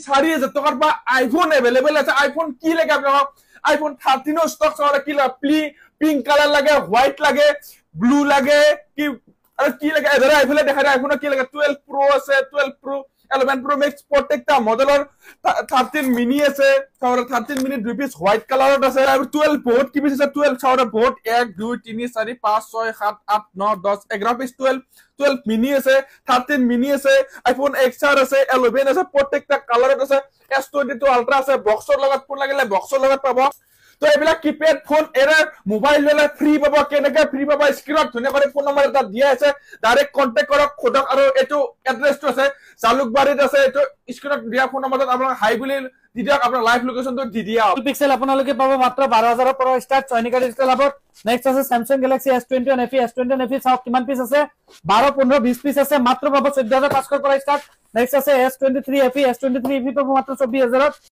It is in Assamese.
40,000 টাকার বা আইফোন अवेलेबल আছে আইফোন কি লাগে আপনারা আইফোন 13 স্টক আছে কি লাগে পিঙ্ক কালার লাগে হোয়াইট লাগে ব্লু লাগে কি আর কি লাগে এদারে আইফোনে দেখা যায় আইফোনে কি লাগে 12 প্রো আছে 12 প্রো 11 প্রো ম্যাক্স প্রত্যেকটা মডেলৰ 13 মিনি আছে তাহলে 13 মিনি দুই পিস হোয়াইট কালাৰত আছে আৰু 12 ভোট কি পিস আছে 12 চাওৰা ভোট 1 2 3 4 5 6 7 8 9 10 11 পিস 12 মিনি আছে 13 মিনি আছে আইফোন XR আছে 11 আছে প্ৰত্যেকটা কালাৰত আছে S22 আলট্ৰা আছে বক্সৰ লগত ফোন লাগিলে বক্সৰ লগত পাব তো এইবিলাক কিপ্যাড ফোন এৰে মোবাইল ললে ফ্ৰী পাব কেনেকৈ ফ্ৰী পাব স্ক্ৰিনত ধুনীয়া কৰি ফোন নম্বৰ এটা দিয়া আছে ডাইৰেক্ট কন্টাক্ট কৰক খোদক আৰু এটো এড্ৰেছটো আছে জালুকবাৰীত আছে এটো স্ক্ৰিনত দিয়া ফোন নম্বৰত আপোনাক হাই বুলি দি দিয়ক আপোনাৰ লাইভ লোকেশনটো দি দিয়া পিক্সেল আপোনালোকে পাব মাত্ৰ 12000 পৰা ষ্টাৰ্ট চয়নিকা ডিজিটেল হাবত নেক্সট আছে Samsung Galaxy S21 FE S21 FE চাওক কিমান পিস আছে 12 15 20 পিস আছে মাত্ৰ পাব 14500 পৰা ষ্টাৰ্ট নেক্সট আছে S23 FE S23 FE পাব মাত্ৰ 24000